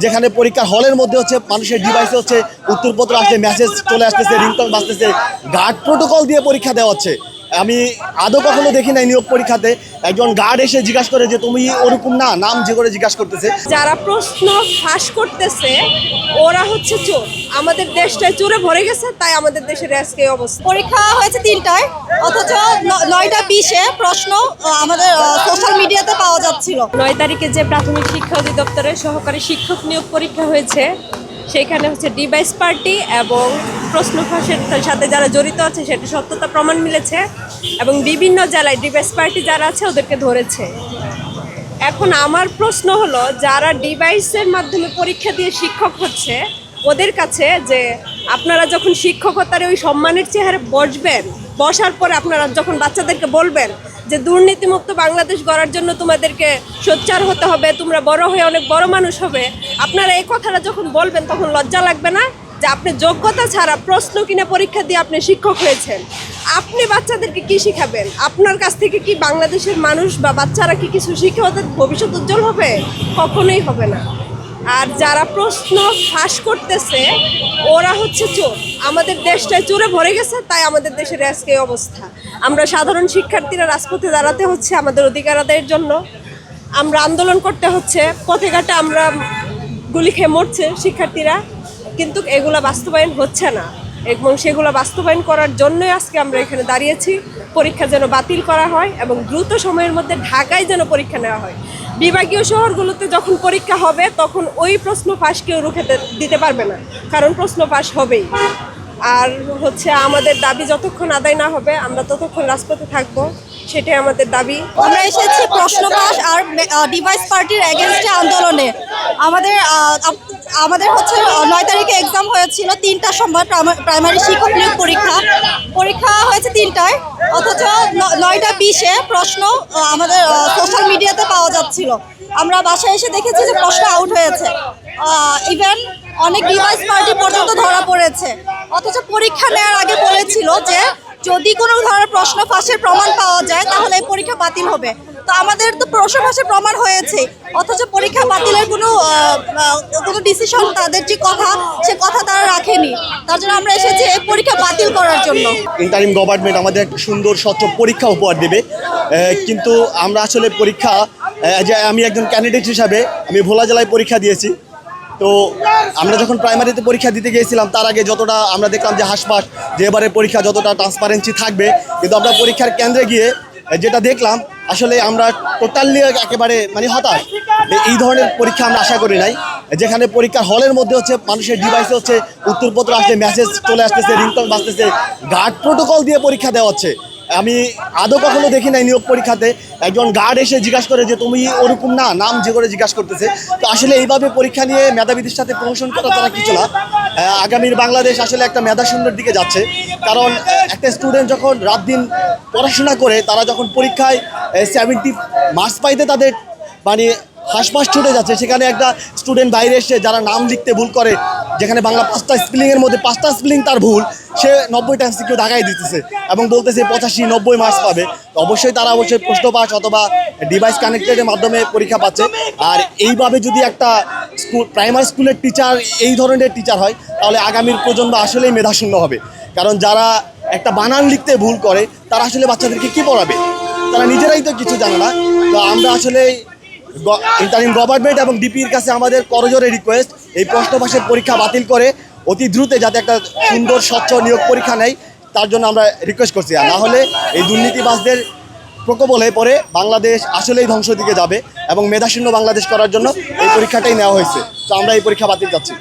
যেখানে পরীক্ষার হলের মধ্যে হচ্ছে মানুষের ডিভাইসে হচ্ছে উত্তরপত্র আসলে মেসেজ চলে আসতেছে, রিংটন বাজতেছে, গার্ড প্রোটোকল দিয়ে পরীক্ষা দেওয়া হচ্ছে। আমি আদৌ কখনো দেখি নাই নিয়োগ পরীক্ষাতে একজন গার্ড এসে জিজ্ঞাসা করে যে তুমি ওরকম না, নাম যে করে জিজ্ঞাসা করতেছে। যারা প্রশ্ন ফাঁস করতেছে ওরা হচ্ছে চোর। আমাদের দেশটায় চোরে ভরে গেছে, তাই আমাদের দেশের আজকে এই অবস্থা। পরীক্ষা হয়েছে ৩টায়, অথচ ৯টা ২০-এ প্রশ্ন আমাদের সোশ্যাল মিডিয়াতে পাওয়া যাচ্ছিল। ৯ তারিখে যে প্রাথমিক শিক্ষা অধিদপ্তরের সহকারী শিক্ষক নিয়োগ পরীক্ষা হয়েছে, সেখানে হচ্ছে ডিভাইস পার্টি এবং প্রশ্ন ফাঁসের সাথে যারা জড়িত আছে সেটা সত্যতা প্রমাণ মিলেছে এবং বিভিন্ন জেলায় ডিভাইস পার্টি যারা আছে ওদেরকে ধরেছে। এখন আমার প্রশ্ন হলো, যারা ডিভাইসের মাধ্যমে পরীক্ষা দিয়ে শিক্ষক হচ্ছে ওদের কাছে যে আপনারা যখন শিক্ষকতার ওই সম্মানের চেহারা বসবেন, বসার পরে আপনারা যখন বাচ্চাদেরকে বলবেন যে দুর্নীতিমুক্ত বাংলাদেশ গড়ার জন্য তোমাদেরকে সোচ্চার হতে হবে, তোমরা বড় হয়ে অনেক বড় মানুষ হবে, আপনারা এই কথাটা যখন বলবেন তখন লজ্জা লাগবে না যে আপনি যোগ্যতা ছাড়া প্রশ্ন কিনে পরীক্ষা দিয়ে আপনি শিক্ষক হয়েছেন? আপনি বাচ্চাদেরকে কি শিখাবেন? আপনার কাছ থেকে কি বাংলাদেশের মানুষ বা বাচ্চারা কি কিছু শিখে ওদের ভবিষ্যৎ উজ্জ্বল হবে? কখনোই হবে না। আর যারা প্রশ্ন ফাঁস করতেছে ওরা হচ্ছে চোর। আমাদের দেশটায় চোরে ভরে গেছে, তাই আমাদের দেশের আজকে এই অবস্থা। আমরা সাধারণ শিক্ষার্থীরা রাজপথে দাঁড়াতে হচ্ছে আমাদের অধিকার আদায়ের জন্য, আমরা আন্দোলন করতে হচ্ছে, পথে ঘাটে আমরা গুলি খেয়ে মরছে শিক্ষার্থীরা, কিন্তু এগুলা বাস্তবায়ন হচ্ছে না এবং সেগুলো বাস্তবায়ন করার জন্যই আজকে আমরা এখানে দাঁড়িয়েছি। পরীক্ষা যেন বাতিল করা হয় এবং দ্রুত সময়ের মধ্যে ঢাকায় যেন পরীক্ষা নেওয়া হয়। বিভাগীয় শহরগুলোতে যখন পরীক্ষা হবে তখন ওই প্রশ্ন ফাঁস কেউ রুখে দিতে পারবে না, কারণ প্রশ্ন ফাঁস হবেই। আর হচ্ছে আমাদের দাবি যতক্ষণ আদায় না হবে আমরা ততক্ষণ রাজপথে থাকবো, সেটাই আমাদের দাবি। আমরা এসেছি প্রশ্ন ফাঁস আর ডিভাইস পার্টির এগেনস্টে আন্দোলনে। আমাদের হচ্ছে ৯ তারিখে এক্সাম হয়েছিল, ৩টার সময় প্রাইমারি শিক্ষক নিয়োগ পরীক্ষা হয়েছে ৩টায়, অথচ ৯টা ২০-এ প্রশ্ন আমাদের সোশ্যাল মিডিয়াতে পাওয়া যাচ্ছিল। আমরা বাসায় এসে দেখেছি যে প্রশ্ন আউট হয়েছে, ইভেন অনেক ডিভাইস পার্টি পর্যন্ত ধরা পড়েছে। অথচ পরীক্ষা নেওয়ার আগে বলেছিল যে যদি কোনো ধরনের প্রশ্ন ফাঁসের প্রমাণ পাওয়া যায় তাহলে এই পরীক্ষা বাতিল হবে। তো আমাদের তো প্রশ্ন ফাঁসের প্রমাণ হয়েছে, অথচ পরীক্ষা বাতিলের কোনো ডিসিশন, তাদের যে কথা সে কথা তারা রাখেনি। তার জন্য আমরা এসেছি এই পরীক্ষা বাতিল করার জন্য। ইন্টারিম গভর্নমেন্ট আমাদের একটা সুন্দর স্বচ্ছ পরীক্ষা উপহার দেবে, কিন্তু আমরা আসলে পরীক্ষা, যে আমি একজন ক্যান্ডিডেট হিসাবে আমি ভোলা জেলায় পরীক্ষা দিয়েছি। তো আমরা যখন প্রাইমারিতে পরীক্ষা দিতে গিয়েছিলাম তার আগে যতটা আমরা দেখলাম যে হাসপাস যে এবারে পরীক্ষা যতটা ট্রান্সপারেন্সি থাকবে, কিন্তু আমরা পরীক্ষার কেন্দ্রে গিয়ে যেটা দেখলাম আসলে আমরা টোটালি একেবারে হতাশ। এই ধরনের পরীক্ষা আমরা আশা করি নাই, যেখানে পরীক্ষার হলের মধ্যে হচ্ছে মানুষের ডিভাইসে হচ্ছে উত্তরপত্র আসলে মেসেজ চলে আসতেছে, রিংটন বাজতেছে, গার্ড প্রোটোকল দিয়ে পরীক্ষা দেওয়া হচ্ছে। আমি আদৌ কখনো দেখি নাই নিয়োগ পরীক্ষাতে একজন গার্ড এসে জিজ্ঞাসা করে যে তুমি ওরকম না, নাম যে করে জিজ্ঞাসা করতেছে। তো আসলে এইভাবে পরীক্ষা নিয়ে মেধাবীদের সাথে প্রমোশন করা তারা কিছু না। আগামীর বাংলাদেশ আসলে একটা মেধাশূন্যের দিকে যাচ্ছে, কারণ একটা স্টুডেন্ট যখন রাত দিন পড়াশোনা করে তারা যখন পরীক্ষায় 70 মার্কস পাইতে তাদের হাসপাস ছুটে যাচ্ছে, সেখানে একটা স্টুডেন্ট বাইরে এসে যারা নাম লিখতে ভুল করে, যেখানে বাংলা 5টা স্পেলিংয়ের মধ্যে 5টা স্পেলিং তার ভুল, সে 90টা এমসিকিউ দাগাই দিতেছে এবং বলতেছে 85-90 মার্কস পাবে। তো অবশ্যই তারা প্রশ্ন পাস অথবা ডিভাইস কানেক্টেডের মাধ্যমে পরীক্ষা পাচ্ছে। আর এইভাবে যদি একটা প্রাইমারি স্কুলের টিচার এই ধরনের টিচার হয় তাহলে আগামীর প্রজন্ম আসলেই মেধাশূন্য হবে, কারণ যারা একটা বানান লিখতে ভুল করে তারা আসলে বাচ্চাদেরকে কী পড়াবে? তারা নিজেরাই তো কিছু জানে না। তো আমরা আসলে ইন্টারিম গভর্নমেন্ট এবং ডিপির কাছে আমাদের করজোরে রিকোয়েস্ট, এই প্রশ্ন ফাঁসের পরীক্ষা বাতিল করে অতি দ্রুত যাতে একটা সুন্দর স্বচ্ছ নিয়োগ পরীক্ষা নেয় তার জন্য আমরা রিকোয়েস্ট করছি। আর না হলে এই দুর্নীতিবাজদের প্রকোপলে পরে বাংলাদেশ আসলেই ধ্বংসের দিকে যাবে এবং মেধাশূন্য বাংলাদেশ করার জন্য এই পরীক্ষাটাই নেওয়া হয়েছে। তো আমরা এই পরীক্ষা বাতিল চাচ্ছি।